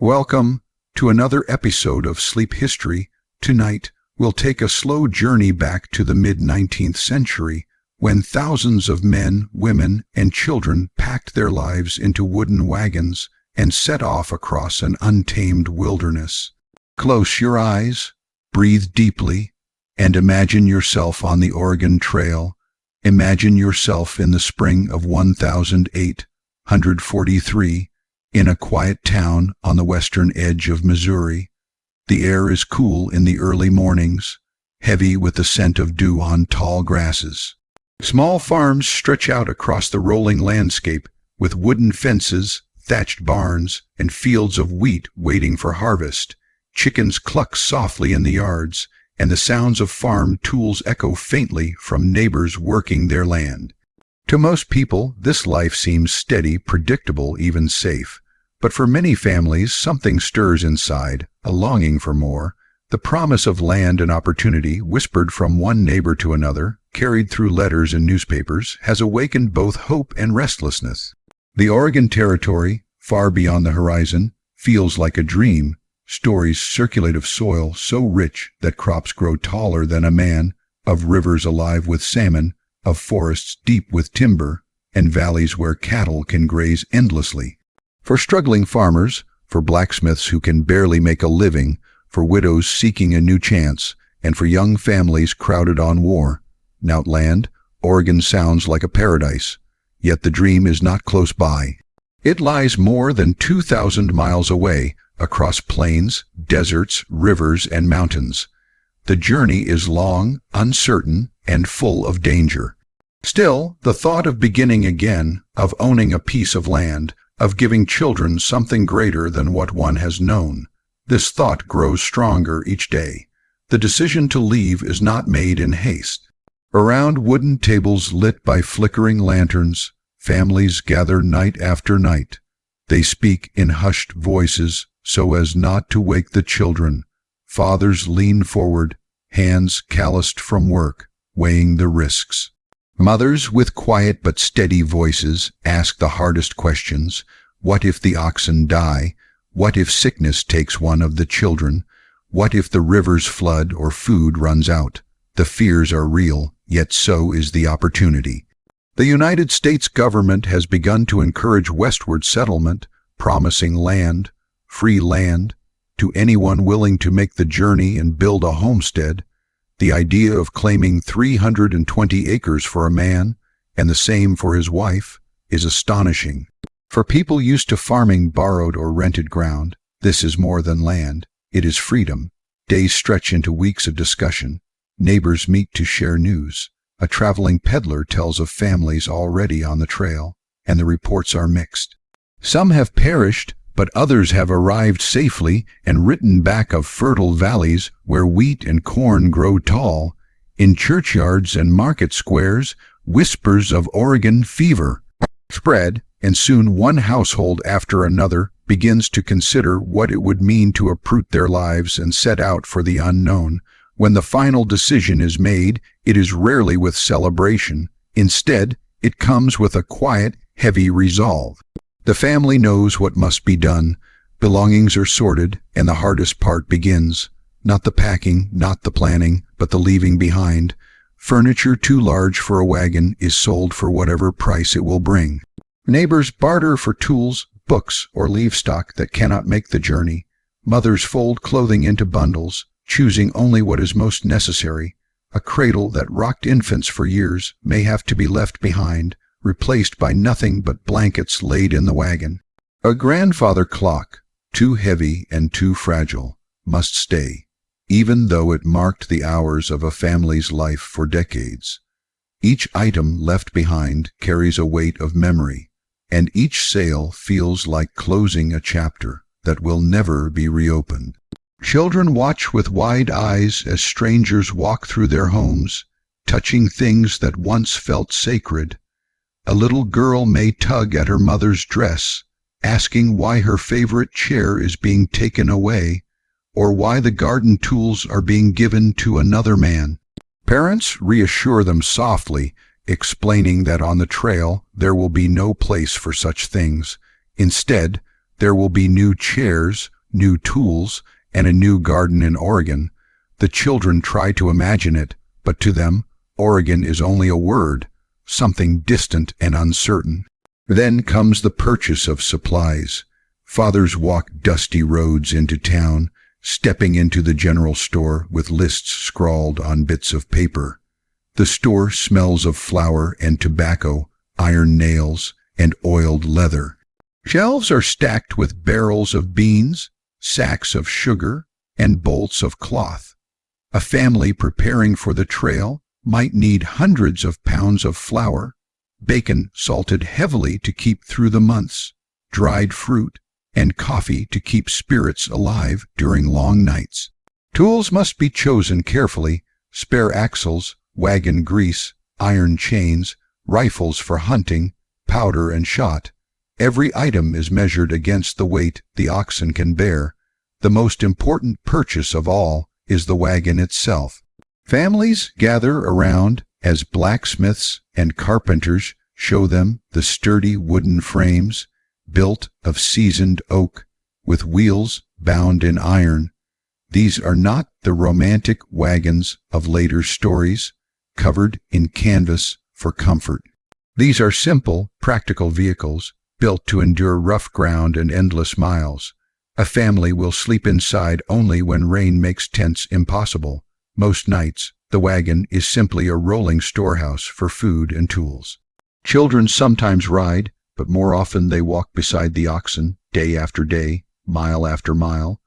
Welcome to another episode of Sleep History. Tonight, we'll take a slow journey back to the mid-19th century when thousands of men, women, and children packed their lives into wooden wagons and set off across an untamed wilderness. Close your eyes, breathe deeply, and imagine yourself on the Oregon Trail. Imagine yourself in the spring of 1843 in a quiet town on the western edge of Missouri. The air is cool in the early mornings, heavy with the scent of dew on tall grasses. Small farms stretch out across the rolling landscape with wooden fences, thatched barns, and fields of wheat waiting for harvest. Chickens cluck softly in the yards, and the sounds of farm tools echo faintly from neighbors working their land. To most people, this life seems steady, predictable, even safe. But for many families, something stirs inside, a longing for more. The promise of land and opportunity, whispered from one neighbor to another, carried through letters and newspapers, has awakened both hope and restlessness. The Oregon Territory, far beyond the horizon, feels like a dream. Stories circulate of soil so rich that crops grow taller than a man, of rivers alive with salmon, of forests deep with timber, and valleys where cattle can graze endlessly. For struggling farmers, for blacksmiths who can barely make a living, for widows seeking a new chance, and for young families crowded on war, Outland, Oregon sounds like a paradise. Yet the dream is not close by. It lies more than 2,000 miles away, across plains, deserts, rivers, and mountains. The journey is long, uncertain, and full of danger. Still, the thought of beginning again, of owning a piece of land, of giving children something greater than what one has known, this thought grows stronger each day. The decision to leave is not made in haste. Around wooden tables lit by flickering lanterns, families gather night after night. They speak in hushed voices so as not to wake the children. Fathers lean forward, hands calloused from work, weighing the risks. Mothers, with quiet but steady voices, ask the hardest questions. What if the oxen die? What if sickness takes one of the children? What if the rivers flood or food runs out? The fears are real, yet so is the opportunity. The United States government has begun to encourage westward settlement, promising land, free land, to anyone willing to make the journey and build a homestead. The idea of claiming 320 acres for a man, and the same for his wife, is astonishing. For people used to farming borrowed or rented ground, this is more than land, it is freedom. Days stretch into weeks of discussion. Neighbors meet to share news. A traveling peddler tells of families already on the trail, and the reports are mixed. Some have perished, but others have arrived safely and written back of fertile valleys where wheat and corn grow tall. In churchyards and market squares, whispers of Oregon fever spread, and soon one household after another begins to consider what it would mean to uproot their lives and set out for the unknown. When the final decision is made, it is rarely with celebration. Instead, it comes with a quiet, heavy resolve. The family knows what must be done. Belongings are sorted, and the hardest part begins. Not the packing, not the planning, but the leaving behind. Furniture too large for a wagon is sold for whatever price it will bring. Neighbors barter for tools, books, or livestock that cannot make the journey. Mothers fold clothing into bundles, choosing only what is most necessary. A cradle that rocked infants for years may have to be left behind, replaced by nothing but blankets laid in the wagon. A grandfather clock, too heavy and too fragile, must stay, even though it marked the hours of a family's life for decades. Each item left behind carries a weight of memory, and each sale feels like closing a chapter that will never be reopened. Children watch with wide eyes as strangers walk through their homes, touching things that once felt sacred. A little girl may tug at her mother's dress, asking why her favorite chair is being taken away, or why the garden tools are being given to another man. Parents reassure them softly, explaining that on the trail there will be no place for such things. Instead, There will be new chairs, new tools, and a new garden in Oregon. The children try to imagine it, but to them, Oregon is only a word, something distant and uncertain. Then comes the purchase of supplies. Fathers walk dusty roads into town, stepping into the general store with lists scrawled on bits of paper. The store smells of flour and tobacco, iron nails, and oiled leather. Shelves are stacked with barrels of beans, sacks of sugar, and bolts of cloth. A family preparing for the trail might need hundreds of pounds of flour, bacon salted heavily to keep through the months, dried fruit, and coffee to keep spirits alive during long nights. Tools must be chosen carefully: spare axles, wagon grease, iron chains, rifles for hunting, powder and shot. Every item is measured against the weight the oxen can bear. The most important purchase of all is the wagon itself. Families gather around as blacksmiths and carpenters show them the sturdy wooden frames, built of seasoned oak, with wheels bound in iron. These are not the romantic wagons of later stories, covered in canvas for comfort. These are simple, practical vehicles, built to endure rough ground and endless miles. A family will sleep inside only when rain makes tents impossible. Most nights, the wagon is simply a rolling storehouse for food and tools. Children sometimes ride, but more often they walk beside the oxen, day after day, mile after mile.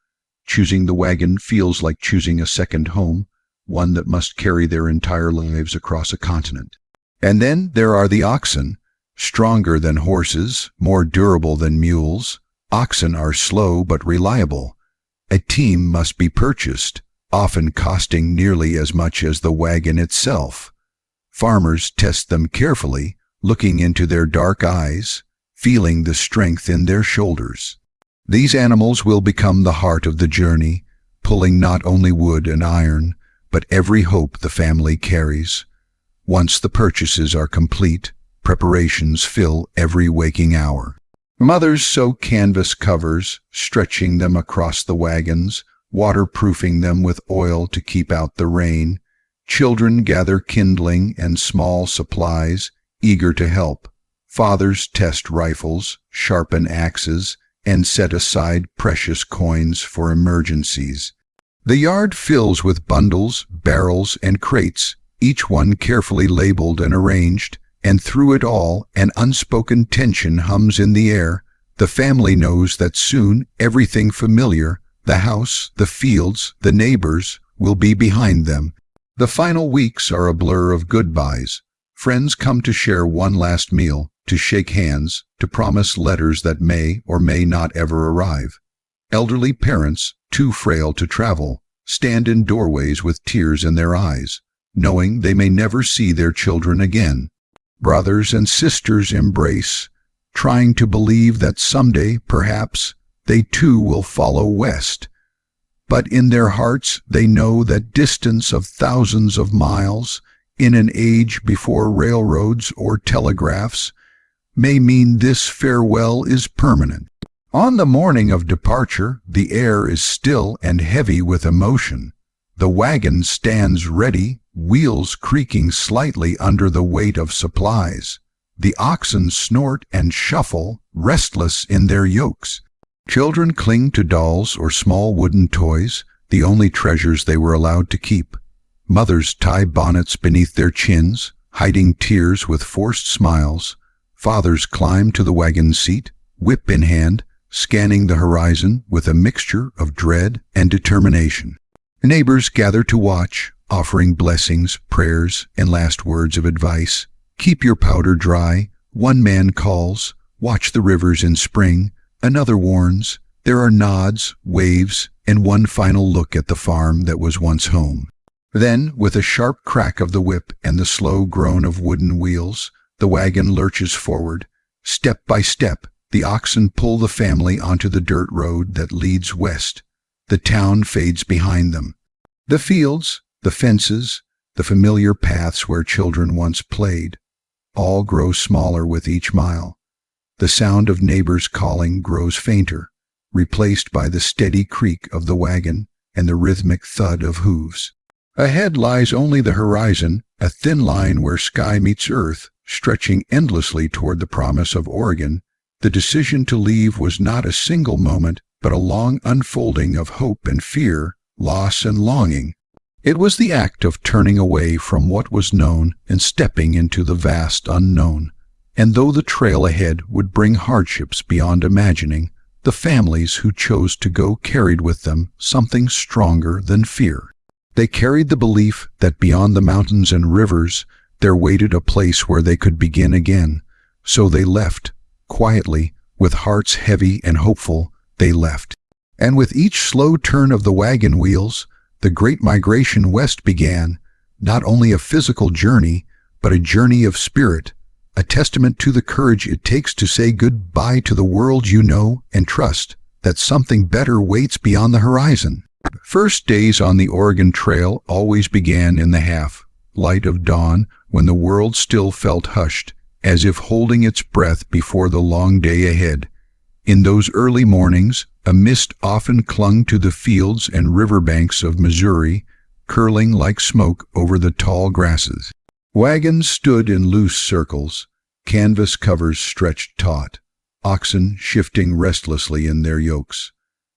Choosing the wagon feels like choosing a second home, one that must carry their entire lives across a continent. And then there are the oxen. Stronger than horses, more durable than mules, oxen are slow but reliable. A team must be purchased, often costing nearly as much as the wagon itself. Farmers test them carefully, looking into their dark eyes, feeling the strength in their shoulders. These animals will become the heart of the journey, pulling not only wood and iron, but every hope the family carries. Once the purchases are complete, preparations fill every waking hour. Mothers sew canvas covers, stretching them across the wagons, waterproofing them with oil to keep out the rain. Children gather kindling and small supplies, eager to help. Fathers test rifles, sharpen axes, and set aside precious coins for emergencies. The yard fills with bundles, barrels, and crates, each one carefully labeled and arranged, and through it all an unspoken tension hums in the air. The family knows that soon everything familiar, the house, the fields, the neighbors, will be behind them. The final weeks are a blur of goodbyes. Friends come to share one last meal, to shake hands, to promise letters that may or may not ever arrive. Elderly parents, too frail to travel, stand in doorways with tears in their eyes, knowing they may never see their children again. Brothers and sisters embrace, trying to believe that someday, perhaps, they too will follow west. But in their hearts they know that distance of thousands of miles, in an age before railroads or telegraphs, may mean this farewell is permanent. On the morning of departure, the air is still and heavy with emotion. The wagon stands ready, wheels creaking slightly under the weight of supplies. The oxen snort and shuffle, restless in their yokes. Children cling to dolls or small wooden toys, the only treasures they were allowed to keep. Mothers tie bonnets beneath their chins, hiding tears with forced smiles. Fathers climb to the wagon seat, whip in hand, scanning the horizon with a mixture of dread and determination. Neighbors gather to watch, offering blessings, prayers, and last words of advice. Keep your powder dry, one man calls. Watch the rivers in spring, another warns. There are nods, waves, and one final look at the farm that was once home. Then, with a sharp crack of the whip and the slow groan of wooden wheels, the wagon lurches forward. Step by step, the oxen pull the family onto the dirt road that leads west. The town fades behind them. The fields, the fences, the familiar paths where children once played, all grow smaller with each mile. The sound of neighbors calling grows fainter, replaced by the steady creak of the wagon and the rhythmic thud of hooves. Ahead lies only the horizon, a thin line where sky meets earth, stretching endlessly toward the promise of Oregon. The decision to leave was not a single moment, but a long unfolding of hope and fear, loss and longing. It was the act of turning away from what was known and stepping into the vast unknown. And though the trail ahead would bring hardships beyond imagining, the families who chose to go carried with them something stronger than fear. They carried the belief that beyond the mountains and rivers there waited a place where they could begin again. So they left, quietly, with hearts heavy and hopeful, they left. And with each slow turn of the wagon wheels, the great migration west began, not only a physical journey, but a journey of spirit, a testament to the courage it takes to say goodbye to the world you know and trust that something better waits beyond the horizon. First days on the Oregon Trail always began in the half-light of dawn when the world still felt hushed, as if holding its breath before the long day ahead. In those early mornings, a mist often clung to the fields and riverbanks of Missouri, curling like smoke over the tall grasses. Wagons stood in loose circles, canvas covers stretched taut, oxen shifting restlessly in their yokes.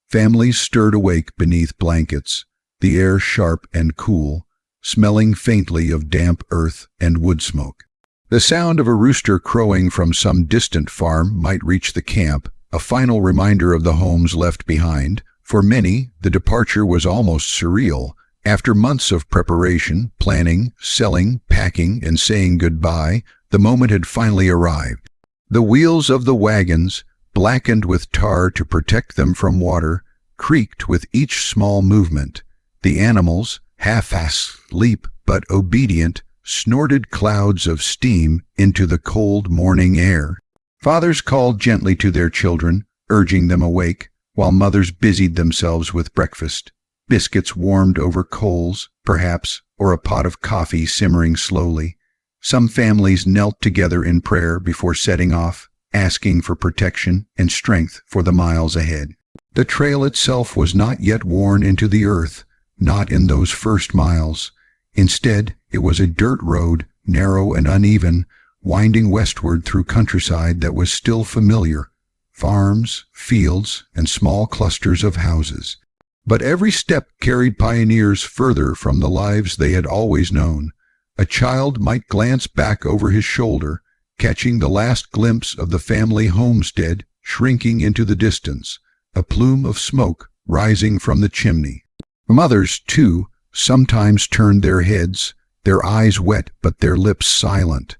Families stirred awake beneath blankets, the air sharp and cool, smelling faintly of damp earth and wood smoke. The sound of a rooster crowing from some distant farm might reach the camp, a final reminder of the homes left behind. For many, the departure was almost surreal. After months of preparation, planning, selling, packing, and saying goodbye, the moment had finally arrived. The wheels of the wagons, blackened with tar to protect them from water, creaked with each small movement. The animals, half-asleep but obedient, snorted clouds of steam into the cold morning air. Fathers called gently to their children, urging them awake, while mothers busied themselves with breakfast. Biscuits warmed over coals, perhaps, or a pot of coffee simmering slowly. Some families knelt together in prayer before setting off, asking for protection and strength for the miles ahead. The trail itself was not yet worn into the earth, not in those first miles. Instead, it was a dirt road, narrow and uneven, winding westward through countryside that was still familiar, farms, fields, and small clusters of houses. But every step carried pioneers further from the lives they had always known. A child might glance back over his shoulder, catching the last glimpse of the family homestead shrinking into the distance, a plume of smoke rising from the chimney. Mothers, too, sometimes turned their heads, their eyes wet but their lips silent.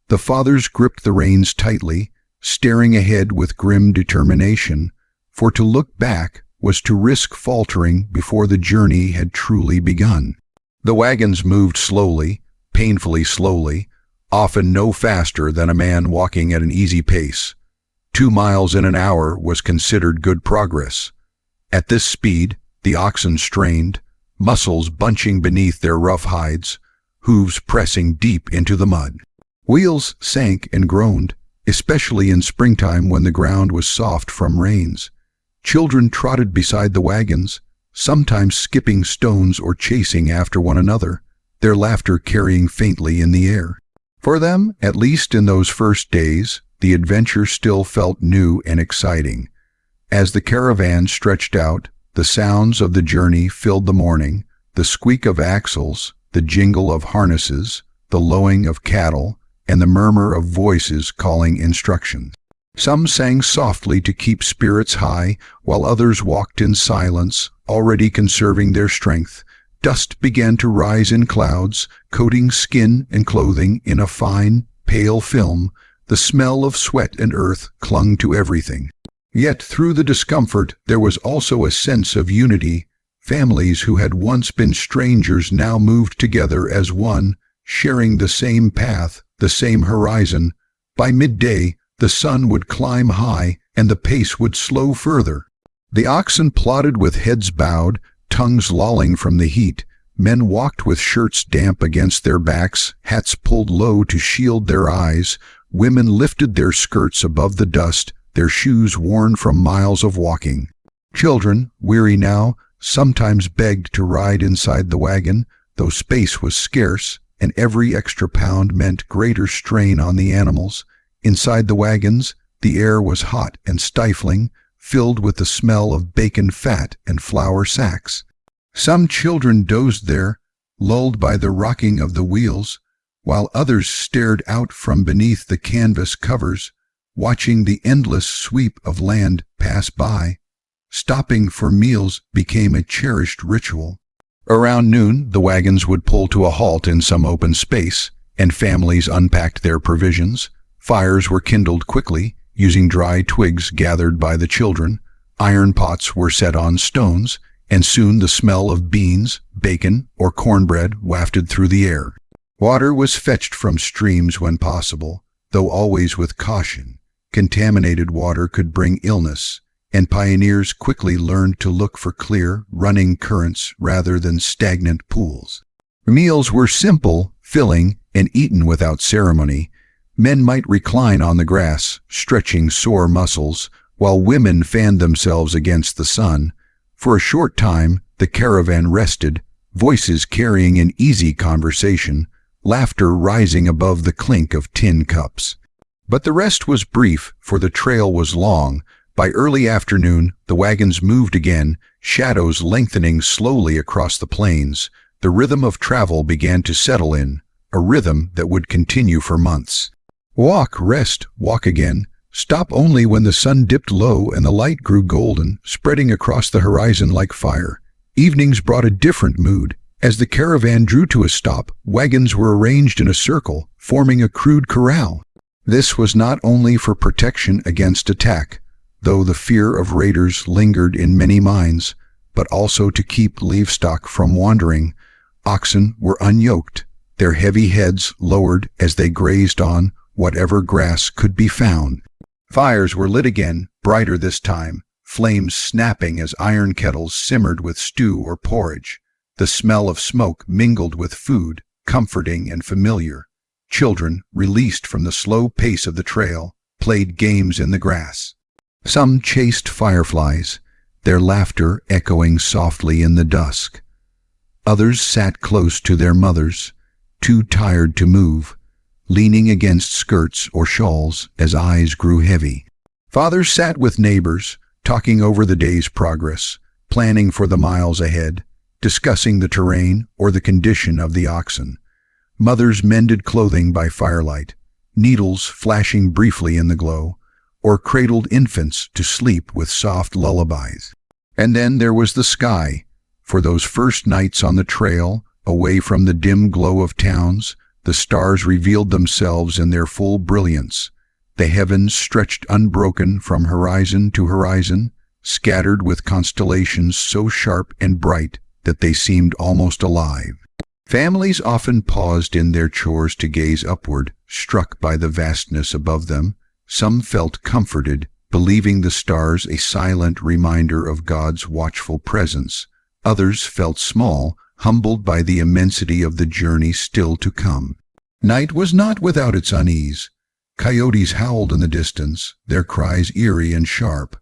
The fathers gripped the reins tightly, staring ahead with grim determination, for to look back was to risk faltering before the journey had truly begun. The wagons moved slowly, painfully slowly, often no faster than a man walking at an easy pace. 2 miles in an hour was considered good progress. At this speed, the oxen strained, muscles bunching beneath their rough hides, hooves pressing deep into the mud. Wheels sank and groaned, especially in springtime when the ground was soft from rains. Children trotted beside the wagons, sometimes skipping stones or chasing after one another, their laughter carrying faintly in the air. For them, at least in those first days, the adventure still felt new and exciting. As the caravan stretched out, the sounds of the journey filled the morning, the squeak of axles, the jingle of harnesses, the lowing of cattle, and the murmur of voices calling instructions. Some sang softly to keep spirits high, while others walked in silence, already conserving their strength. Dust began to rise in clouds, coating skin and clothing in a fine, pale film. The smell of sweat and earth clung to everything. Yet through the discomfort there was also a sense of unity. Families who had once been strangers now moved together as one, sharing the same path, the same horizon. By midday, the sun would climb high and the pace would slow further. The oxen plodded with heads bowed, tongues lolling from the heat. Men walked with shirts damp against their backs, hats pulled low to shield their eyes, women lifted their skirts above the dust, their shoes worn from miles of walking. Children, weary now, sometimes begged to ride inside the wagon, though space was scarce, and every extra pound meant greater strain on the animals. Inside the wagons, the air was hot and stifling, filled with the smell of bacon fat and flour sacks. Some children dozed there, lulled by the rocking of the wheels, while others stared out from beneath the canvas covers, watching the endless sweep of land pass by. Stopping for meals became a cherished ritual. Around noon, the wagons would pull to a halt in some open space, and families unpacked their provisions. Fires were kindled quickly, using dry twigs gathered by the children. Iron pots were set on stones, and soon the smell of beans, bacon, or cornbread wafted through the air. Water was fetched from streams when possible, though always with caution. Contaminated water could bring illness, and pioneers quickly learned to look for clear, running currents rather than stagnant pools. Meals were simple, filling, and eaten without ceremony. Men might recline on the grass, stretching sore muscles, while women fanned themselves against the sun. For a short time, the caravan rested, voices carrying an easy conversation, laughter rising above the clink of tin cups. But the rest was brief, for the trail was long. By early afternoon, the wagons moved again, shadows lengthening slowly across the plains. The rhythm of travel began to settle in, a rhythm that would continue for months. Walk, rest, walk again. Stop only when the sun dipped low and the light grew golden, spreading across the horizon like fire. Evenings brought a different mood. As the caravan drew to a stop, wagons were arranged in a circle, forming a crude corral. This was not only for protection against attack, though the fear of raiders lingered in many minds, but also to keep livestock from wandering. Oxen were unyoked, their heavy heads lowered as they grazed on whatever grass could be found. Fires were lit again, brighter this time, flames snapping as iron kettles simmered with stew or porridge. The smell of smoke mingled with food, comforting and familiar. Children, released from the slow pace of the trail, played games in the grass. Some chased fireflies, their laughter echoing softly in the dusk. Others sat close to their mothers, too tired to move, leaning against skirts or shawls as eyes grew heavy. Fathers sat with neighbors, talking over the day's progress, planning for the miles ahead, discussing the terrain or the condition of the oxen. Mothers mended clothing by firelight, needles flashing briefly in the glow, or cradled infants to sleep with soft lullabies. And then there was the sky. For those first nights on the trail, away from the dim glow of towns, the stars revealed themselves in their full brilliance. The heavens stretched unbroken from horizon to horizon, scattered with constellations so sharp and bright that they seemed almost alive. Families often paused in their chores to gaze upward, struck by the vastness above them. Some felt comforted, believing the stars a silent reminder of God's watchful presence. Others felt small, humbled by the immensity of the journey still to come. Night was not without its unease. Coyotes howled in the distance, their cries eerie and sharp.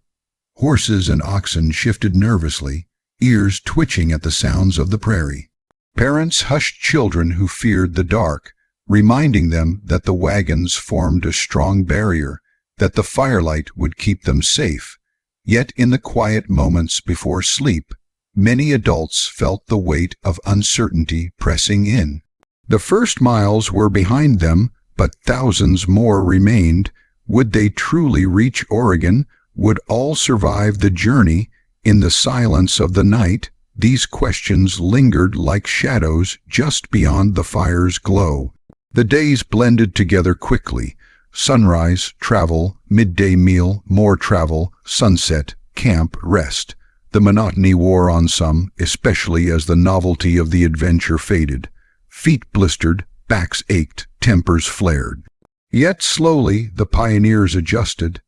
Horses and oxen shifted nervously, ears twitching at the sounds of the prairie. Parents hushed children who feared the dark, reminding them that the wagons formed a strong barrier, that the firelight would keep them safe. Yet in the quiet moments before sleep, many adults felt the weight of uncertainty pressing in. The first miles were behind them, but thousands more remained. Would they truly reach Oregon? Would all survive the journey? In the silence of the night, these questions lingered like shadows just beyond the fire's glow. The days blended together quickly. Sunrise, travel, midday meal, more travel, sunset, camp, rest. The monotony wore on some, especially as the novelty of the adventure faded. Feet blistered, backs ached, tempers flared. Yet slowly the pioneers adjusted.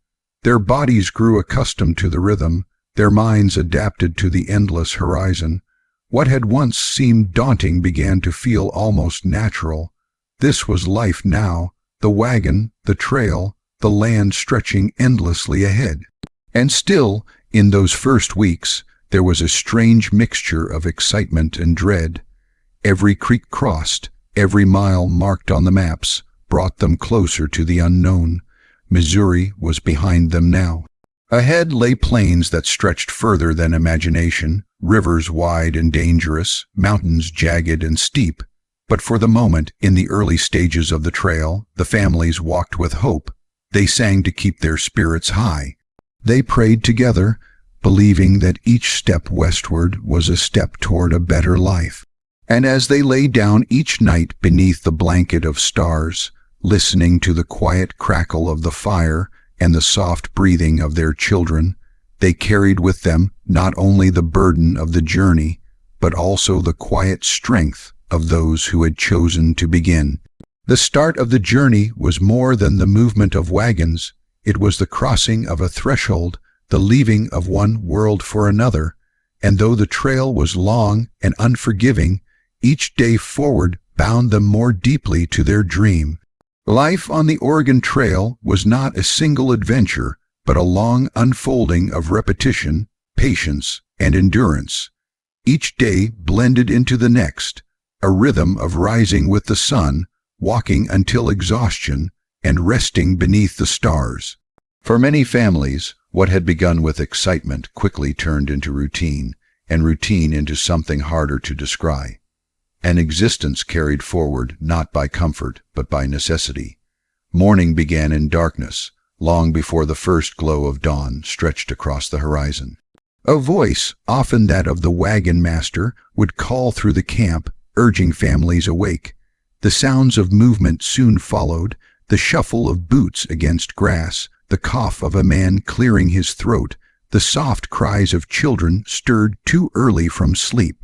Their bodies grew accustomed to the rhythm, their minds adapted to the endless horizon. What had once seemed daunting began to feel almost natural. This was life now, the wagon, the trail, the land stretching endlessly ahead. And still, in those first weeks, there was a strange mixture of excitement and dread. Every creek crossed, every mile marked on the maps, brought them closer to the unknown. Missouri was behind them now. Ahead lay plains that stretched further than imagination, rivers wide and dangerous, mountains jagged and steep. But for the moment, in the early stages of the trail, the families walked with hope. They sang to keep their spirits high. They prayed together, believing that each step westward was a step toward a better life. And as they lay down each night beneath the blanket of stars, listening to the quiet crackle of the fire and the soft breathing of their children, they carried with them not only the burden of the journey, but also the quiet strength of those who had chosen to begin. The start of the journey was more than the movement of wagons. It was the crossing of a threshold, the leaving of one world for another. And though the trail was long and unforgiving, each day forward bound them more deeply to their dream. Life on the Oregon Trail was not a single adventure, but a long unfolding of repetition, patience, and endurance. Each day blended into the next, a rhythm of rising with the sun, walking until exhaustion, and resting beneath the stars. For many families, what had begun with excitement quickly turned into routine, and routine into something harder to describe. An existence carried forward not by comfort, but by necessity. Morning began in darkness, long before the first glow of dawn stretched across the horizon. A voice, often that of the wagon master, would call through the camp, urging families awake. The sounds of movement soon followed, the shuffle of boots against grass, the cough of a man clearing his throat, the soft cries of children stirred too early from sleep.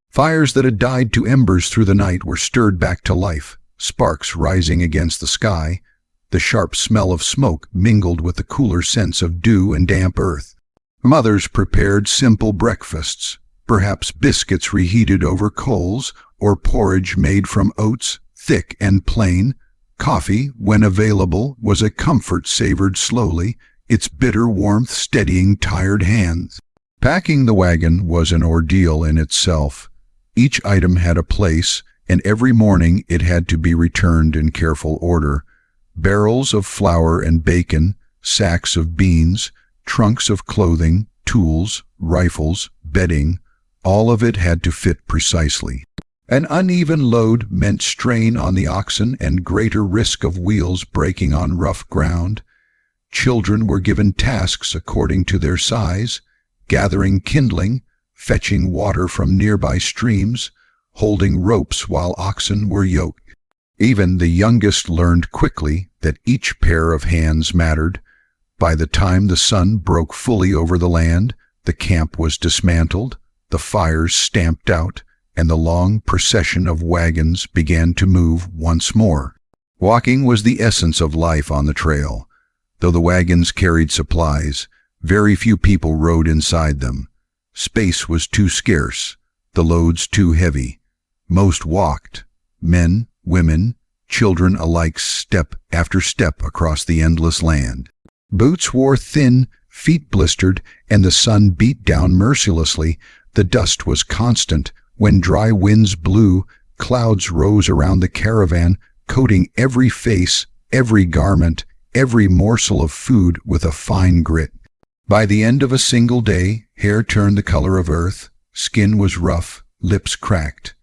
Fires that had died to embers through the night were stirred back to life, sparks rising against the sky. The sharp smell of smoke mingled with the cooler scents of dew and damp earth. Mothers prepared simple breakfasts, perhaps biscuits reheated over coals, or porridge made from oats, thick and plain. Coffee, when available, was a comfort savored slowly, its bitter warmth steadying tired hands. Packing the wagon was an ordeal in itself. Each item had a place, and every morning it had to be returned in careful order. Barrels of flour and bacon, sacks of beans, trunks of clothing, tools, rifles, bedding, all of it had to fit precisely. An uneven load meant strain on the oxen and greater risk of wheels breaking on rough ground. Children were given tasks according to their size, gathering kindling, fetching water from nearby streams, holding ropes while oxen were yoked. Even the youngest learned quickly that each pair of hands mattered. By the time the sun broke fully over the land, the camp was dismantled, the fires stamped out, and the long procession of wagons began to move once more. Walking was the essence of life on the trail. Though the wagons carried supplies, very few people rode inside them. Space was too scarce, the loads too heavy. Most walked, men, women, children alike, step after step across the endless land. Boots wore thin, feet blistered, and the sun beat down mercilessly. The dust was constant. When dry winds blew, clouds rose around the caravan, coating every face, every garment, every morsel of food with a fine grit. By the end of a single day, hair turned the color of earth, skin was rough, lips cracked.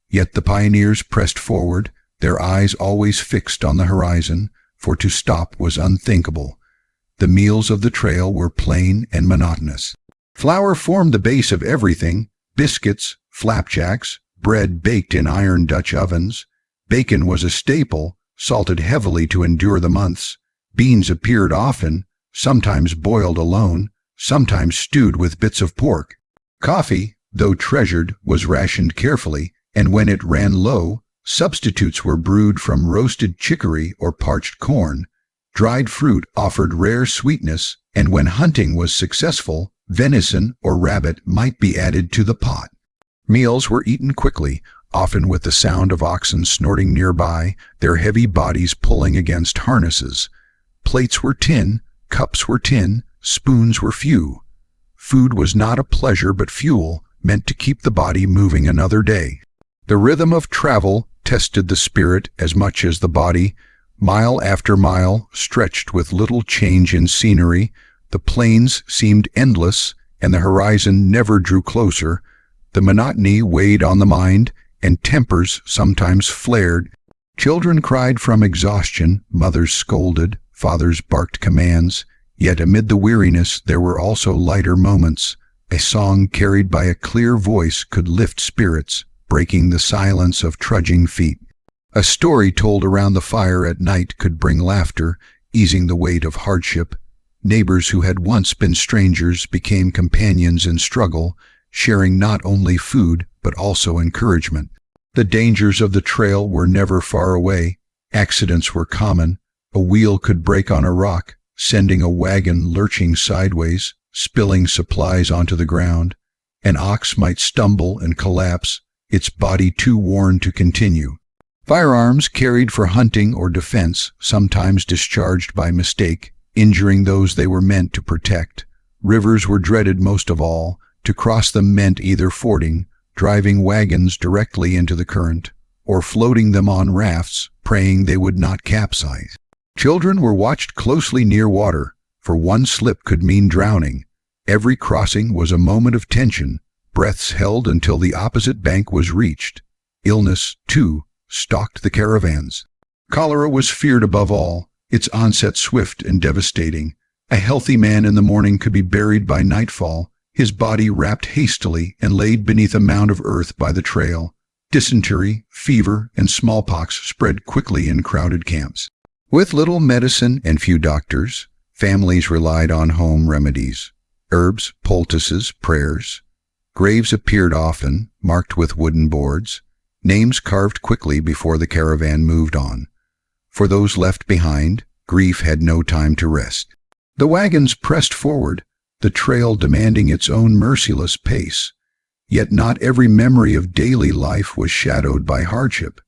Yet the pioneers pressed forward, their eyes always fixed on the horizon, for to stop was unthinkable. The meals of the trail were plain and monotonous. Flour formed the base of everything: biscuits, flapjacks, bread baked in iron Dutch ovens. Bacon was a staple, salted heavily to endure the months. Beans appeared often, sometimes boiled alone, sometimes stewed with bits of pork. Coffee, though treasured, was rationed carefully, and when it ran low, substitutes were brewed from roasted chicory or parched corn. Dried fruit offered rare sweetness, and when hunting was successful, venison or rabbit might be added to the pot. Meals were eaten quickly, often with the sound of oxen snorting nearby, their heavy bodies pulling against harnesses. Plates were tin, cups were tin, spoons were few. Food was not a pleasure but fuel, meant to keep the body moving another day. The rhythm of travel tested the spirit as much as the body. Mile after mile, stretched with little change in scenery, the plains seemed endless, and the horizon never drew closer. The monotony weighed on the mind, and tempers sometimes flared. Children cried from exhaustion, mothers scolded, fathers barked commands. Yet amid the weariness there were also lighter moments. A song carried by a clear voice could lift spirits, breaking the silence of trudging feet. A story told around the fire at night could bring laughter, easing the weight of hardship. Neighbors who had once been strangers became companions in struggle, sharing not only food but also encouragement. The dangers of the trail were never far away. Accidents were common. A wheel could break on a rock, sending a wagon lurching sideways, spilling supplies onto the ground. An ox might stumble and collapse, its body too worn to continue. Firearms carried for hunting or defense, sometimes discharged by mistake, injuring those they were meant to protect. Rivers were dreaded most of all. To cross them meant either fording, driving wagons directly into the current, or floating them on rafts, praying they would not capsize. Children were watched closely near water, for one slip could mean drowning. Every crossing was a moment of tension, breaths held until the opposite bank was reached. Illness, too, stalked the caravans. Cholera was feared above all, its onset swift and devastating. A healthy man in the morning could be buried by nightfall, his body wrapped hastily and laid beneath a mound of earth by the trail. Dysentery, fever, and smallpox spread quickly in crowded camps. With little medicine and few doctors, families relied on home remedies. Herbs, poultices, prayers. Graves appeared often, marked with wooden boards, names carved quickly before the caravan moved on. For those left behind, grief had no time to rest. The wagons pressed forward, the trail demanding its own merciless pace. Yet not every memory of daily life was shadowed by hardship.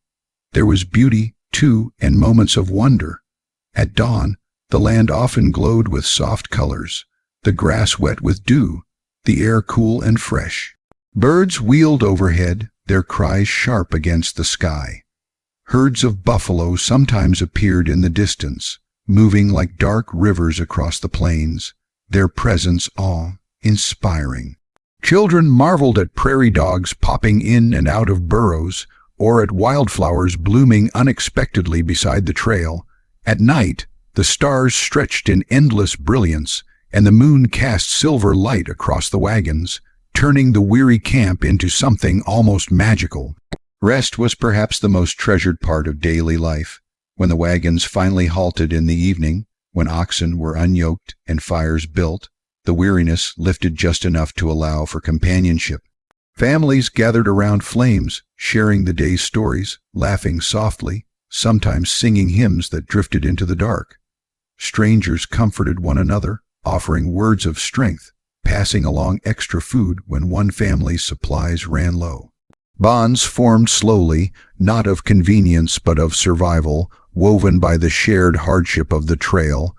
There was beauty, too, and moments of wonder. At dawn, the land often glowed with soft colors, the grass wet with dew, the air cool and fresh. Birds wheeled overhead, their cries sharp against the sky. Herds of buffalo sometimes appeared in the distance, moving like dark rivers across the plains, their presence awe-inspiring. Children marveled at prairie dogs popping in and out of burrows, or at wildflowers blooming unexpectedly beside the trail. At night, the stars stretched in endless brilliance, and the moon cast silver light across the wagons, turning the weary camp into something almost magical. Rest was perhaps the most treasured part of daily life. When the wagons finally halted in the evening, when oxen were unyoked and fires built, the weariness lifted just enough to allow for companionship. Families gathered around flames, sharing the day's stories, laughing softly, sometimes singing hymns that drifted into the dark. Strangers comforted one another, offering words of strength, passing along extra food when one family's supplies ran low. Bonds formed slowly, not of convenience but of survival, woven by the shared hardship of the trail.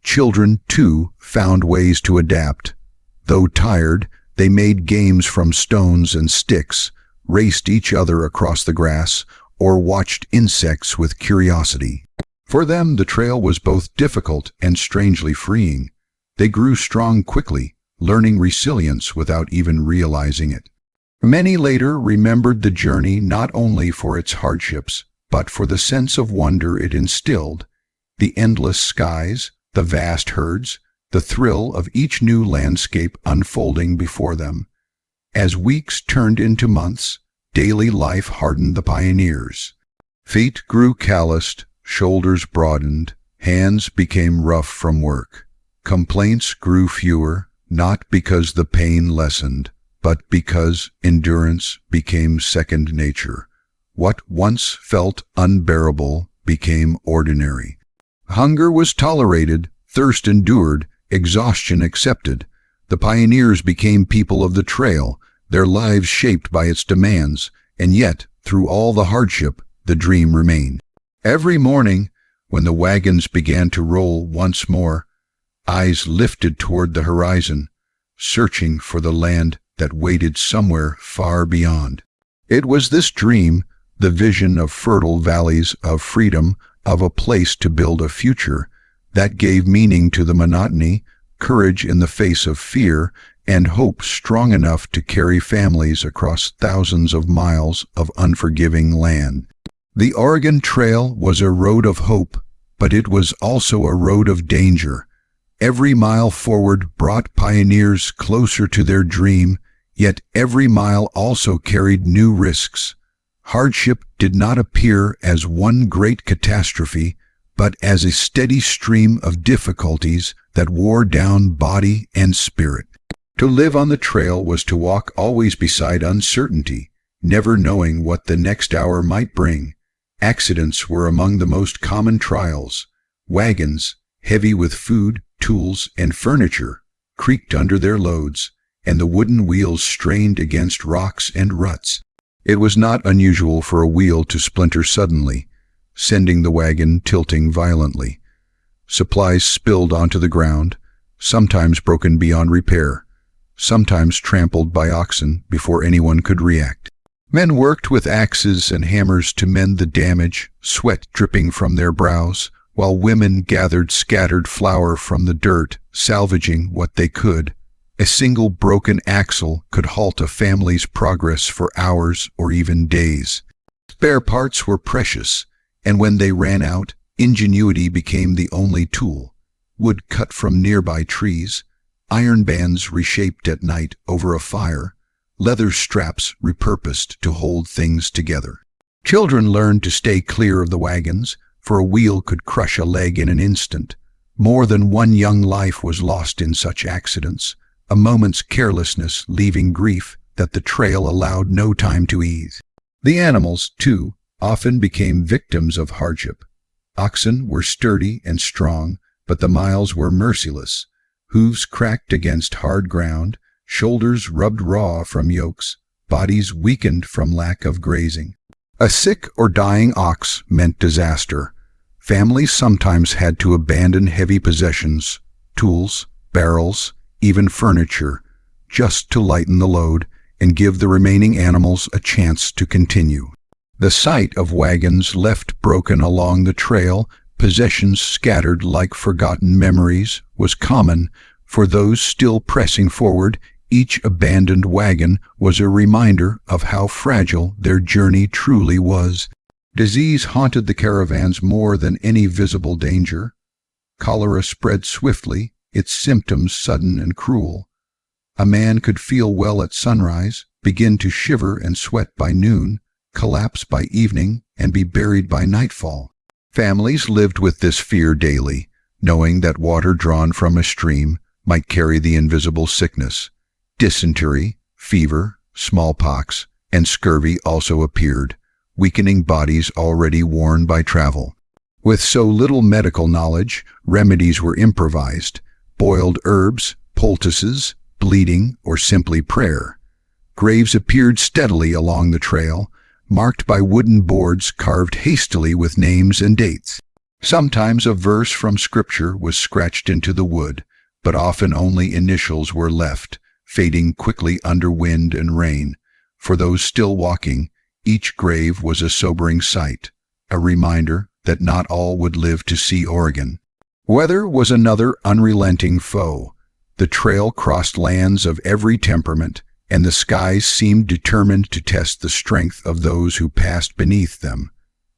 Children, too, found ways to adapt. Though tired, they made games from stones and sticks, raced each other across the grass, or watched insects with curiosity. For them, the trail was both difficult and strangely freeing. They grew strong quickly, learning resilience without even realizing it. Many later remembered the journey not only for its hardships, but for the sense of wonder it instilled, the endless skies, the vast herds, the thrill of each new landscape unfolding before them. As weeks turned into months, daily life hardened the pioneers. Feet grew calloused, shoulders broadened, hands became rough from work. Complaints grew fewer, not because the pain lessened, but because endurance became second nature. What once felt unbearable became ordinary. Hunger was tolerated, thirst endured, exhaustion accepted. The pioneers became people of the trail, their lives shaped by its demands, And yet, through all the hardship, the dream remained. Every morning, when the wagons began to roll once more, eyes lifted toward the horizon, searching for the land that waited somewhere far beyond. It was this dream, the vision of fertile valleys of freedom, of a place to build a future, that gave meaning to the monotony, courage in the face of fear, and hope strong enough to carry families across thousands of miles of unforgiving land. The Oregon Trail was a road of hope, but it was also a road of danger. Every mile forward brought pioneers closer to their dream, yet every mile also carried new risks. Hardship did not appear as one great catastrophe, but as a steady stream of difficulties that wore down body and spirit. To live on the trail was to walk always beside uncertainty, never knowing what the next hour might bring. Accidents were among the most common trials. Wagons, heavy with food, tools, and furniture, creaked under their loads, and the wooden wheels strained against rocks and ruts. It was not unusual for a wheel to splinter suddenly, sending the wagon tilting violently. Supplies spilled onto the ground, sometimes broken beyond repair, sometimes trampled by oxen before anyone could react. Men worked with axes and hammers to mend the damage, sweat dripping from their brows, while women gathered scattered flour from the dirt, salvaging what they could. A single broken axle could halt a family's progress for hours or even days. Spare parts were precious, and when they ran out, ingenuity became the only tool. Wood cut from nearby trees, iron bands reshaped at night over a fire, leather straps repurposed to hold things together. Children learned to stay clear of the wagons, for a wheel could crush a leg in an instant. More than one young life was lost in such accidents, a moment's carelessness leaving grief that the trail allowed no time to ease. The animals, too, often became victims of hardship. Oxen were sturdy and strong, but the miles were merciless. Hooves cracked against hard ground, shoulders rubbed raw from yokes, bodies weakened from lack of grazing. A sick or dying ox meant disaster. Families sometimes had to abandon heavy possessions, tools, barrels, even furniture, just to lighten the load and give the remaining animals a chance to continue. The sight of wagons left broken along the trail, possessions scattered like forgotten memories, was common. For those still pressing forward, each abandoned wagon was a reminder of how fragile their journey truly was. Disease haunted the caravans more than any visible danger. Cholera spread swiftly, its symptoms sudden and cruel. A man could feel well at sunrise, begin to shiver and sweat by noon, collapse by evening, and be buried by nightfall. Families lived with this fear daily, knowing that water drawn from a stream might carry the invisible sickness. Dysentery, fever, smallpox, and scurvy also appeared, weakening bodies already worn by travel. With so little medical knowledge, remedies were improvised: boiled herbs, poultices, bleeding, or simply prayer. Graves appeared steadily along the trail, marked by wooden boards carved hastily with names and dates. Sometimes a verse from Scripture was scratched into the wood, but often only initials were left, fading quickly under wind and rain. For those still walking, each grave was a sobering sight, a reminder that not all would live to see Oregon. Weather was another unrelenting foe. The trail crossed lands of every temperament, and the skies seemed determined to test the strength of those who passed beneath them.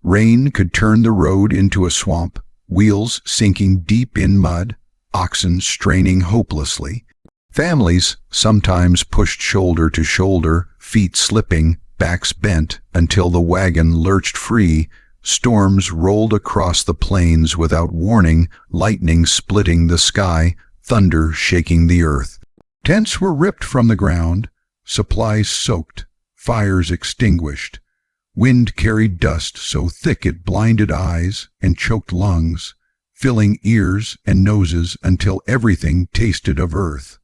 Rain could turn the road into a swamp, wheels sinking deep in mud, oxen straining hopelessly. Families sometimes pushed shoulder to shoulder, feet slipping, backs bent, until the wagon lurched free. Storms rolled across the plains without warning, lightning splitting the sky, thunder shaking the earth. Tents were ripped from the ground, supplies soaked, fires extinguished. Wind carried dust so thick it blinded eyes and choked lungs, filling ears and noses until everything tasted of earth.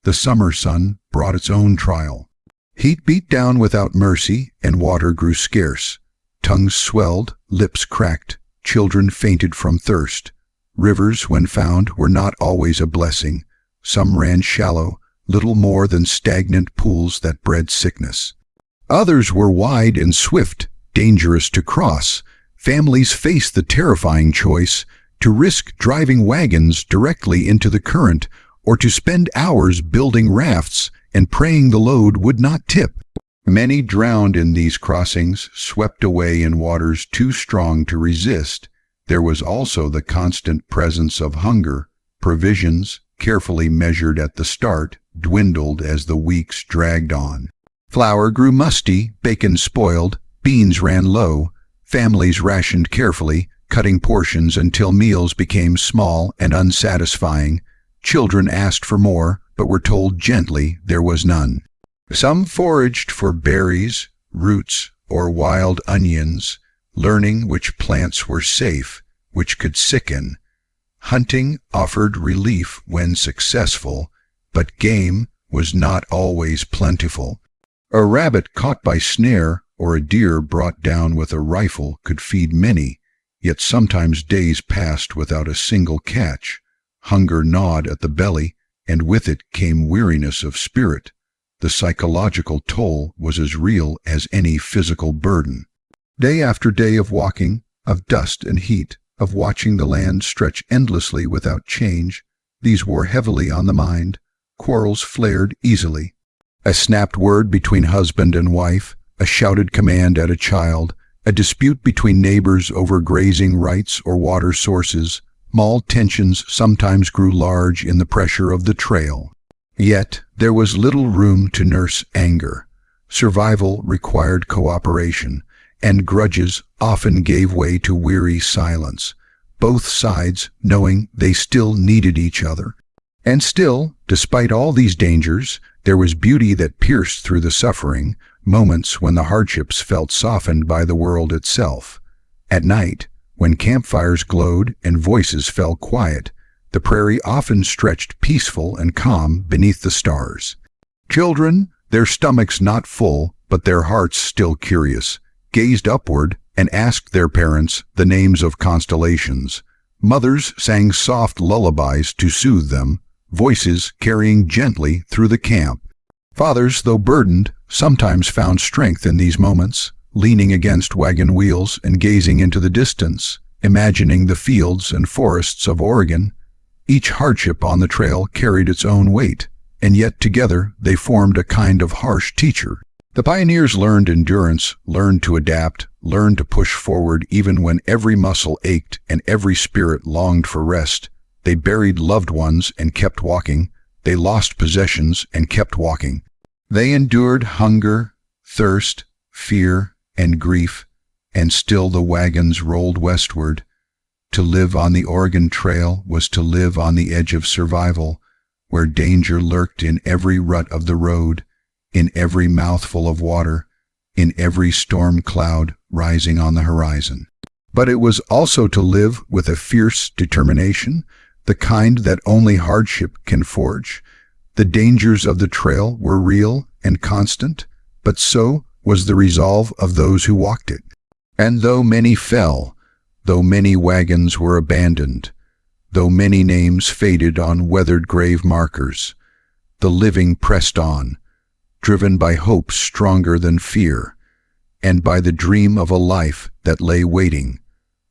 The summer sun brought its own trial. Heat beat down without mercy, and water grew scarce. Tongues swelled, lips cracked, children fainted from thirst. Rivers, when found, were not always a blessing. Some ran shallow, little more than stagnant pools that bred sickness. Others were wide and swift, dangerous to cross. Families faced the terrifying choice to risk driving wagons directly into the current, or to spend hours building rafts and praying the load would not tip. Many drowned in these crossings, swept away in waters too strong to resist. There was also the constant presence of hunger. Provisions, carefully measured at the start, dwindled as the weeks dragged on. Flour grew musty, bacon spoiled, beans ran low. Families rationed carefully, cutting portions until meals became small and unsatisfying. Children asked for more, but were told gently there was none. Some foraged for berries, roots, or wild onions, learning which plants were safe, which could sicken. Hunting offered relief when successful, but game was not always plentiful. A rabbit caught by snare or a deer brought down with a rifle could feed many, yet sometimes days passed without a single catch. Hunger gnawed at the belly, and with it came weariness of spirit. The psychological toll was as real as any physical burden. Day after day of walking, of dust and heat, of watching the land stretch endlessly without change, these wore heavily on the mind. Quarrels flared easily. A snapped word between husband and wife, a shouted command at a child, a dispute between neighbors over grazing rights or water sources. Small tensions sometimes grew large in the pressure of the trail. Yet there was little room to nurse anger. Survival required cooperation, and grudges often gave way to weary silence, both sides knowing they still needed each other. And still, despite all these dangers, there was beauty that pierced through the suffering, moments when the hardships felt softened by the world itself. At night, when campfires glowed and voices fell quiet, the prairie often stretched peaceful and calm beneath the stars. Children, their stomachs not full, but their hearts still curious, gazed upward and asked their parents the names of constellations. Mothers sang soft lullabies to soothe them, voices carrying gently through the camp. Fathers, though burdened, sometimes found strength in these moments, leaning against wagon wheels and gazing into the distance, imagining the fields and forests of Oregon. Each hardship on the trail carried its own weight, and yet together they formed a kind of harsh teacher. The pioneers learned endurance, learned to adapt, learned to push forward even when every muscle ached and every spirit longed for rest. They buried loved ones and kept walking. They lost possessions and kept walking. They endured hunger, thirst, fear, and grief, and still the wagons rolled westward. To live on the Oregon Trail was to live on the edge of survival, where danger lurked in every rut of the road, in every mouthful of water, in every storm cloud rising on the horizon. But it was also to live with a fierce determination, the kind that only hardship can forge. The dangers of the trail were real and constant, but so was the resolve of those who walked it. And though many fell, though many wagons were abandoned, though many names faded on weathered grave markers, the living pressed on, driven by hope stronger than fear, and by the dream of a life that lay waiting,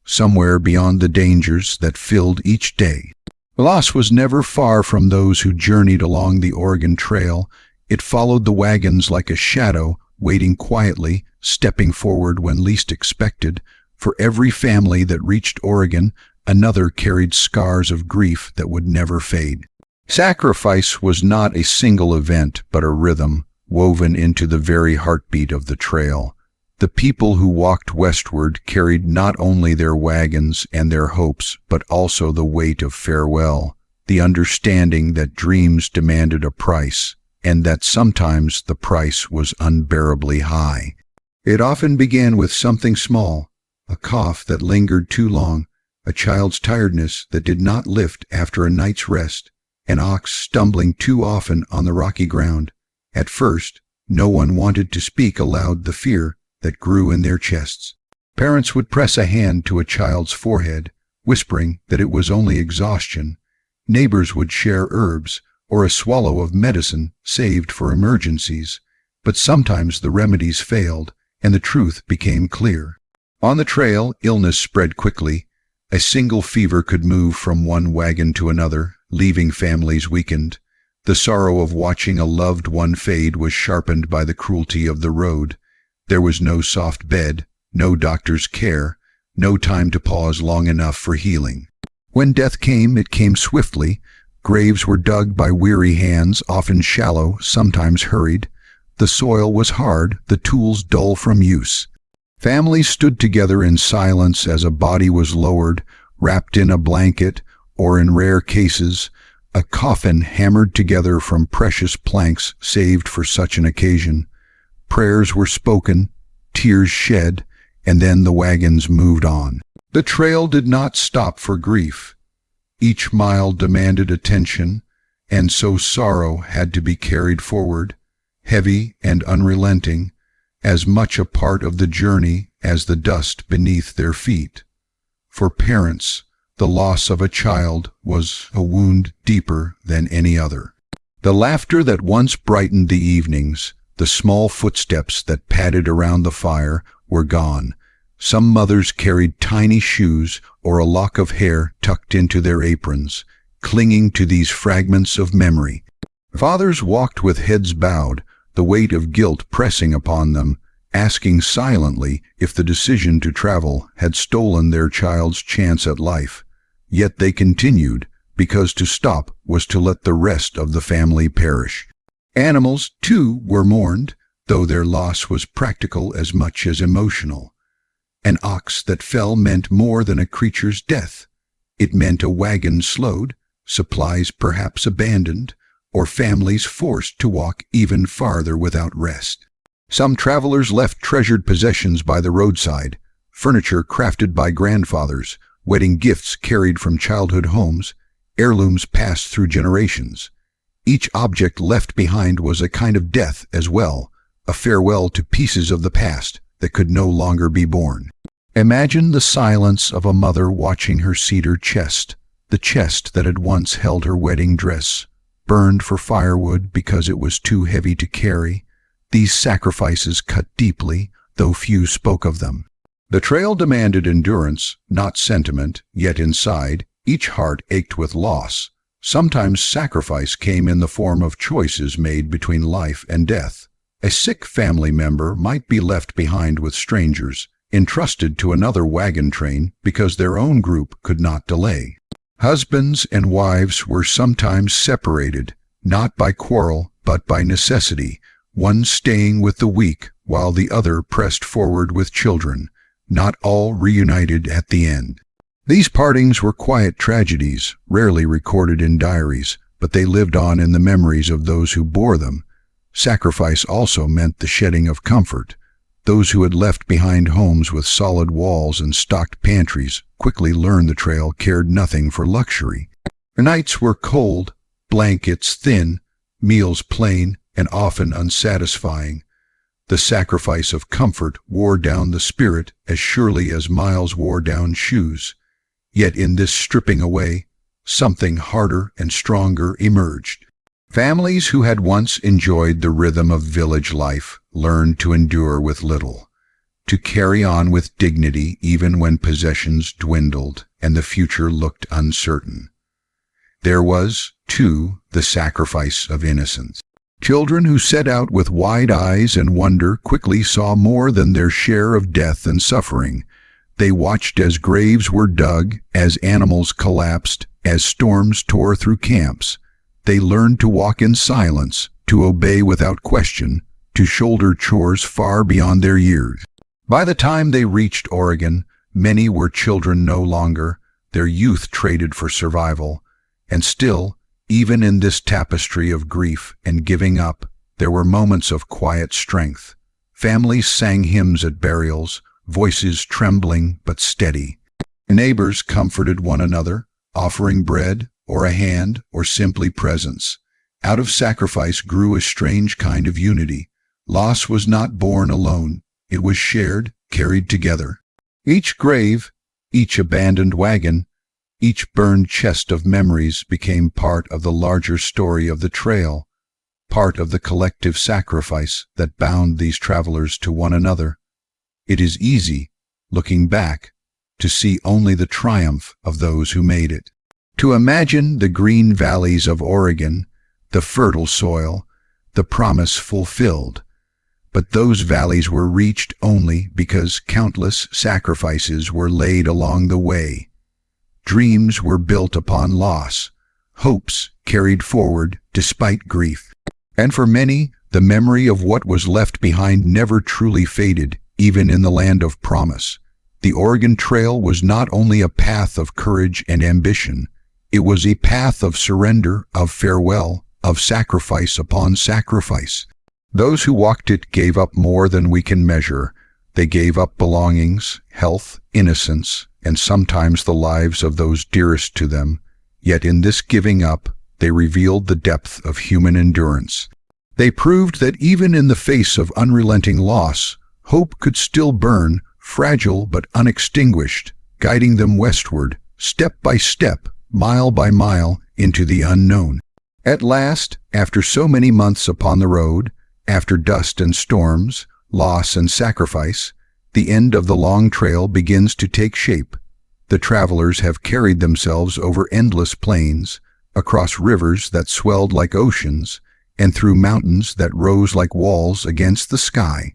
somewhere beyond the dangers that filled each day. Loss was never far from those who journeyed along the Oregon Trail. It followed the wagons like a shadow, waiting quietly, stepping forward when least expected. For every family that reached Oregon, another carried scars of grief that would never fade. Sacrifice was not a single event, but a rhythm, woven into the very heartbeat of the trail. The people who walked westward carried not only their wagons and their hopes, but also the weight of farewell, the understanding that dreams demanded a price, and that sometimes the price was unbearably high. It often began with something small, a cough that lingered too long, a child's tiredness that did not lift after a night's rest, an ox stumbling too often on the rocky ground. At first, No one wanted to speak aloud the fear that grew in their chests. Parents would press a hand to a child's forehead, whispering that it was only exhaustion. Neighbors would share herbs or a swallow of medicine saved for emergencies. But sometimes the remedies failed, and the truth became clear. On the trail, illness spread quickly. A single fever could move from one wagon to another, leaving families weakened. The sorrow of watching a loved one fade was sharpened by the cruelty of the road. There was no soft bed, no doctor's care, no time to pause long enough for healing. When death came, it came swiftly. Graves were dug by weary hands, often shallow, sometimes hurried. The soil was hard, the tools dull from use. Families stood together in silence as a body was lowered, wrapped in a blanket, or in rare cases, a coffin hammered together from precious planks saved for such an occasion. Prayers were spoken, tears shed, and then the wagons moved on. The trail did not stop for grief. Each mile demanded attention, and so sorrow had to be carried forward, heavy and unrelenting, as much a part of the journey as the dust beneath their feet. For parents, the loss of a child was a wound deeper than any other. The laughter that once brightened the evenings, the small footsteps that padded around the fire, were gone. Some mothers carried tiny shoes or a lock of hair tucked into their aprons, clinging to these fragments of memory. Fathers walked with heads bowed, the weight of guilt pressing upon them, asking silently if the decision to travel had stolen their child's chance at life. Yet they continued, because to stop was to let the rest of the family perish. Animals, too, were mourned, though their loss was practical as much as emotional. An ox that fell meant more than a creature's death. It meant a wagon slowed, supplies perhaps abandoned, or families forced to walk even farther without rest. Some travelers left treasured possessions by the roadside, furniture crafted by grandfathers, wedding gifts carried from childhood homes, heirlooms passed through generations. Each object left behind was a kind of death as well, a farewell to pieces of the past that could no longer be born. Imagine the silence of a mother watching her cedar chest, the chest that had once held her wedding dress, burned for firewood because it was too heavy to carry. These sacrifices cut deeply, though few spoke of them. The trail demanded endurance, not sentiment, yet inside, each heart ached with loss. Sometimes sacrifice came in the form of choices made between life and death. A sick family member might be left behind with strangers, entrusted to another wagon train because their own group could not delay. Husbands and wives were sometimes separated, not by quarrel but by necessity, one staying with the weak while the other pressed forward with children, not all reunited at the end. These partings were quiet tragedies, rarely recorded in diaries, but they lived on in the memories of those who bore them. Sacrifice also meant the shedding of comfort. Those who had left behind homes with solid walls and stocked pantries quickly learned the trail cared nothing for luxury. The nights were cold, blankets thin, meals plain, and often unsatisfying. The sacrifice of comfort wore down the spirit as surely as miles wore down shoes. Yet in this stripping away, something harder and stronger emerged. Families who had once enjoyed the rhythm of village life learned to endure with little, to carry on with dignity even when possessions dwindled and the future looked uncertain. There was, too, the sacrifice of innocence. Children who set out with wide eyes and wonder quickly saw more than their share of death and suffering. They watched as graves were dug, as animals collapsed, as storms tore through camps. They learned to walk in silence, to obey without question, to shoulder chores far beyond their years. By the time they reached Oregon, many were children no longer, their youth traded for survival. And still, even in this tapestry of grief and giving up, there were moments of quiet strength. Families sang hymns at burials, voices trembling but steady. Neighbors comforted one another, offering bread or a hand or simply presence. Out of sacrifice grew a strange kind of unity, Loss was not born alone. It was shared, carried together. Each grave, each abandoned wagon, each burned chest of memories became part of the larger story of the trail, part of the collective sacrifice that bound these travelers to one another. It is easy, looking back, to see only the triumph of those who made it. To imagine the green valleys of Oregon, the fertile soil, the promise fulfilled. But those valleys were reached only because countless sacrifices were laid along the way. Dreams were built upon loss, hopes carried forward despite grief. And for many, the memory of what was left behind never truly faded, even in the land of promise. The Oregon Trail was not only a path of courage and ambition, it was a path of surrender, of farewell, of sacrifice upon sacrifice. Those who walked it gave up more than we can measure. They gave up belongings, health, innocence, and sometimes the lives of those dearest to them. Yet in this giving up, they revealed the depth of human endurance. They proved that even in the face of unrelenting loss, hope could still burn, fragile but unextinguished, guiding them westward, step by step, mile by mile, into the unknown. At last, after so many months upon the road, after dust and storms, loss and sacrifice, the end of the long trail begins to take shape. The travelers have carried themselves over endless plains, across rivers that swelled like oceans, and through mountains that rose like walls against the sky.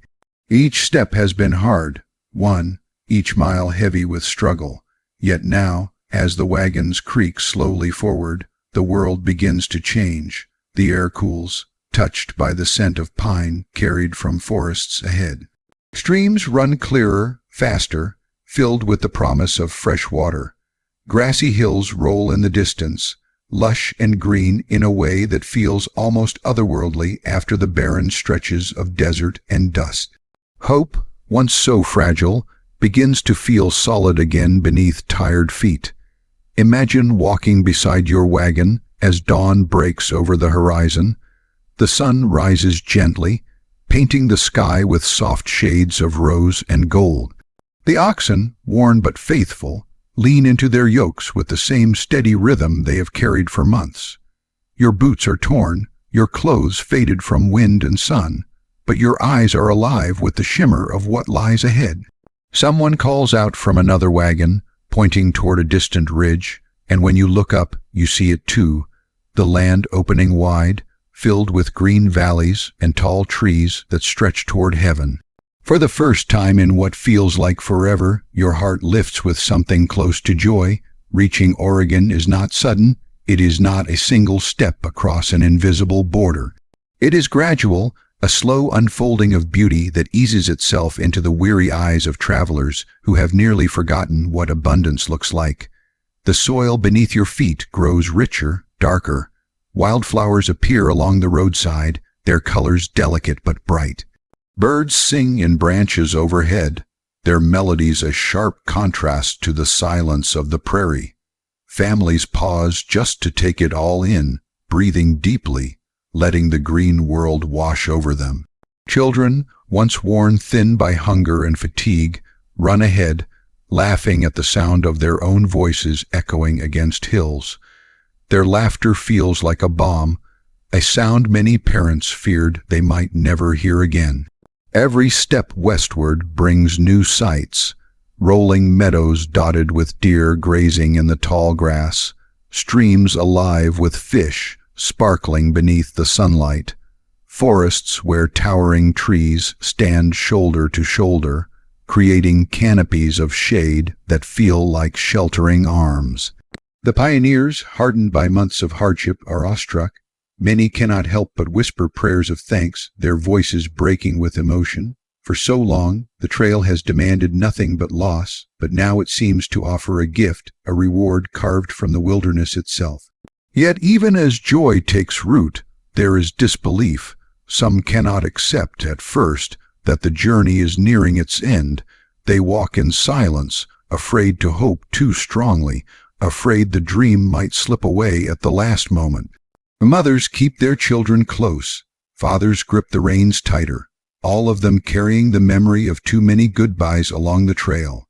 Each step has been hard, won, each mile heavy with struggle. Yet now, as the wagons creak slowly forward, the world begins to change. The air cools, touched by the scent of pine carried from forests ahead. Streams run clearer, faster, filled with the promise of fresh water. Grassy hills roll in the distance, lush and green in a way that feels almost otherworldly after the barren stretches of desert and dust. Hope, once so fragile, begins to feel solid again beneath tired feet. Imagine walking beside your wagon as dawn breaks over the horizon. The sun rises gently, painting the sky with soft shades of rose and gold. The oxen, worn but faithful, lean into their yokes with the same steady rhythm they have carried for months. Your boots are torn, your clothes faded from wind and sun, but your eyes are alive with the shimmer of what lies ahead. Someone calls out from another wagon, pointing toward a distant ridge, and when you look up, you see it too, the land opening wide, filled with green valleys and tall trees that stretch toward heaven. For the first time in what feels like forever, your heart lifts with something close to joy. Reaching Oregon is not sudden. It is not a single step across an invisible border. It is gradual, a slow unfolding of beauty that eases itself into the weary eyes of travelers who have nearly forgotten what abundance looks like. The soil beneath your feet grows richer, darker. Wildflowers appear along the roadside, their colors delicate but bright. Birds sing in branches overhead, their melodies a sharp contrast to the silence of the prairie. Families pause just to take it all in, breathing deeply, letting the green world wash over them. Children, once worn thin by hunger and fatigue, run ahead, laughing at the sound of their own voices echoing against hills. Their laughter feels like a balm, a sound many parents feared they might never hear again. Every step westward brings new sights, rolling meadows dotted with deer grazing in the tall grass, streams alive with fish sparkling beneath the sunlight, forests where towering trees stand shoulder to shoulder, creating canopies of shade that feel like sheltering arms. The pioneers, hardened by months of hardship, are awestruck. Many cannot help but whisper prayers of thanks, their voices breaking with emotion. For so long, the trail has demanded nothing but loss, but now it seems to offer a gift, a reward carved from the wilderness itself. Yet even as joy takes root, there is disbelief. Some cannot accept, at first, that the journey is nearing its end. They walk in silence, afraid to hope too strongly, afraid the dream might slip away at the last moment. Mothers keep their children close. Fathers grip the reins tighter. all of them carrying the memory of too many goodbyes along the trail.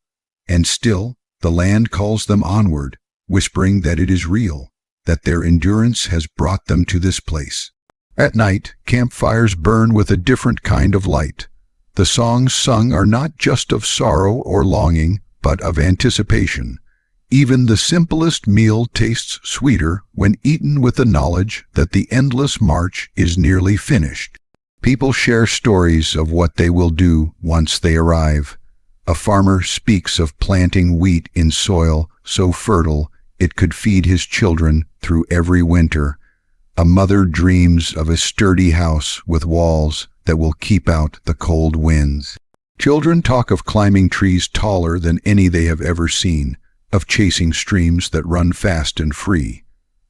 And still, the land calls them onward, whispering that it is real, that their endurance has brought them to this place. At night, campfires burn with a different kind of light. The songs sung are not just of sorrow or longing, but of anticipation. Even the simplest meal tastes sweeter when eaten with the knowledge that the endless march is nearly finished. People share stories of what they will do once they arrive. A farmer speaks of planting wheat in soil so fertile it could feed his children through every winter. A mother dreams of a sturdy house with walls that will keep out the cold winds. Children talk of climbing trees taller than any they have ever seen, of chasing streams that run fast and free.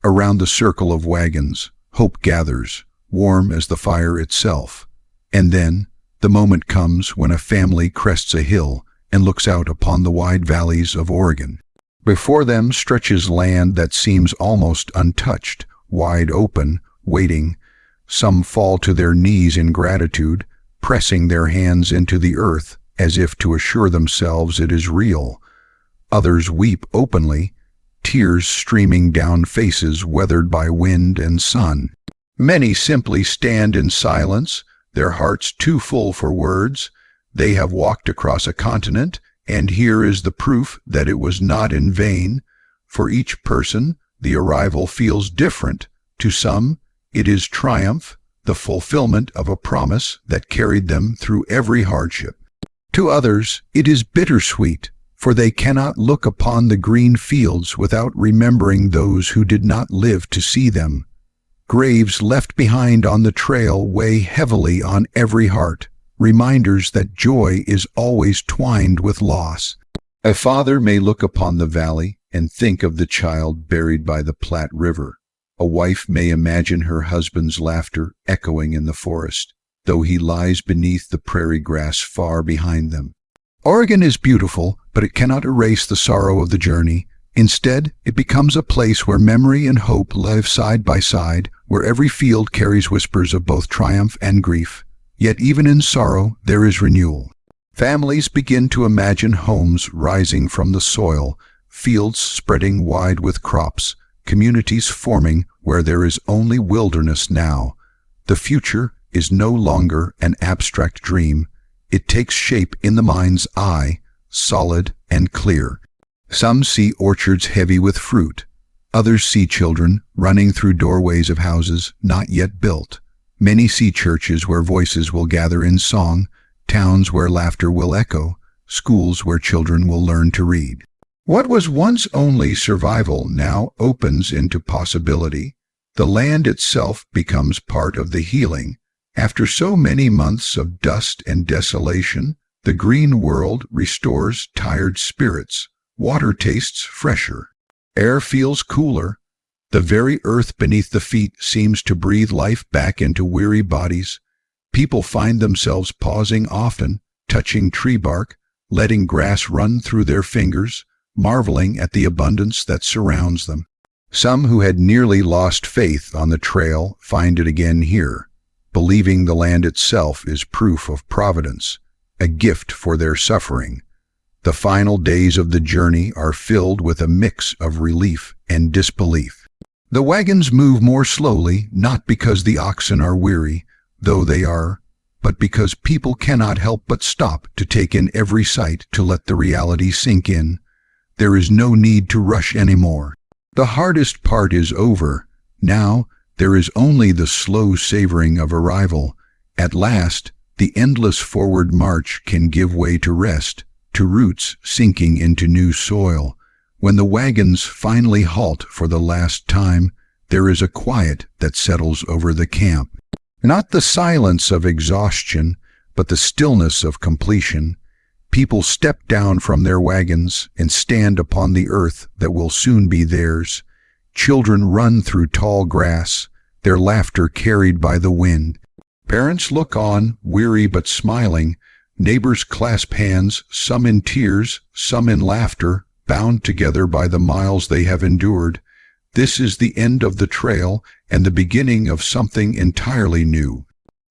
Around the circle of wagons, hope gathers, warm as the fire itself. And then, the moment comes when a family crests a hill and looks out upon the wide valleys of Oregon. Before them stretches land that seems almost untouched, wide open, waiting. Some fall to their knees in gratitude, pressing their hands into the earth as if to assure themselves it is real. Others weep openly, tears streaming down faces weathered by wind and sun. Many simply stand in silence, their hearts too full for words. They have walked across a continent, and here is the proof that it was not in vain. For each person, the arrival feels different. To some, it is triumph, the fulfillment of a promise that carried them through every hardship. To others, it is bittersweet, for they cannot look upon the green fields without remembering those who did not live to see them. Graves left behind on the trail weigh heavily on every heart, reminders that joy is always twined with loss. A father may look upon the valley and think of the child buried by the Platte River. A wife may imagine her husband's laughter echoing in the forest, though he lies beneath the prairie grass far behind them. Oregon is beautiful, but it cannot erase the sorrow of the journey. Instead, it becomes a place where memory and hope live side by side, where every field carries whispers of both triumph and grief. Yet even in sorrow, there is renewal. Families begin to imagine homes rising from the soil, fields spreading wide with crops, communities forming where there is only wilderness now. The future is no longer an abstract dream. It takes shape in the mind's eye, solid and clear. Some see orchards heavy with fruit. Others see children running through doorways of houses not yet built. Many see churches where voices will gather in song, towns where laughter will echo, schools where children will learn to read. What was once only survival now opens into possibility. The land itself becomes part of the healing. After so many months of dust and desolation, the green world restores tired spirits. Water tastes fresher. Air feels cooler. The very earth beneath the feet seems to breathe life back into weary bodies. People find themselves pausing often, touching tree bark, letting grass run through their fingers, marveling at the abundance that surrounds them. Some who had nearly lost faith on the trail find it again here, believing the land itself is proof of providence, a gift for their suffering. The final days of the journey are filled with a mix of relief and disbelief. The wagons move more slowly, not because the oxen are weary, though they are, but because people cannot help but stop to take in every sight to let the reality sink in. There is no need to rush anymore. The hardest part is over. Now, there is only the slow savoring of arrival. At last, the endless forward march can give way to rest, to roots sinking into new soil. When the wagons finally halt for the last time, there is a quiet that settles over the camp. Not the silence of exhaustion, but the stillness of completion. People step down from their wagons and stand upon the earth that will soon be theirs. Children run through tall grass, their laughter carried by the wind. Parents look on, weary but smiling. Neighbors clasp hands, some in tears, some in laughter, bound together by the miles they have endured. This is the end of the trail and the beginning of something entirely new.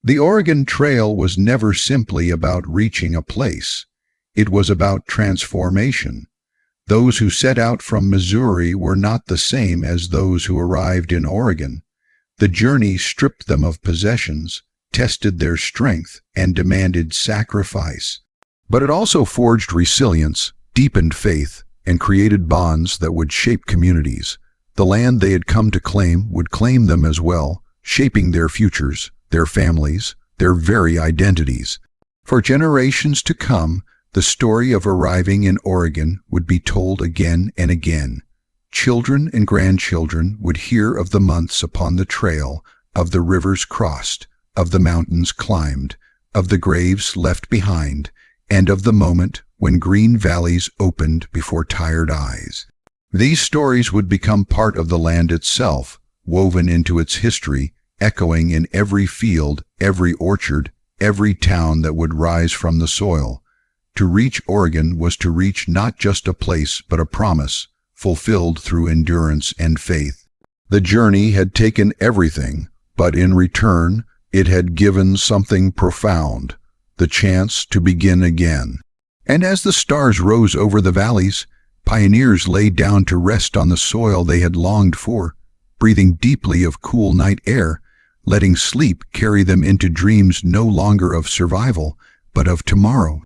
The Oregon Trail was never simply about reaching a place. It was about transformation. Those who set out from Missouri were not the same as those who arrived in Oregon. The journey stripped them of possessions, tested their strength, and demanded sacrifice. But it also forged resilience, deepened faith, and created bonds that would shape communities. The land they had come to claim would claim them as well, shaping their futures, their families, their very identities. For generations to come, the story of arriving in Oregon would be told again and again. Children and grandchildren would hear of the months upon the trail, of the rivers crossed, of the mountains climbed, of the graves left behind, and of the moment when green valleys opened before tired eyes. These stories would become part of the land itself, woven into its history, echoing in every field, every orchard, every town that would rise from the soil. To reach Oregon was to reach not just a place but a promise, fulfilled through endurance and faith. The journey had taken everything, but in return it had given something profound, the chance to begin again. And as the stars rose over the valleys, pioneers lay down to rest on the soil they had longed for, breathing deeply of cool night air, letting sleep carry them into dreams no longer of survival, but of tomorrow.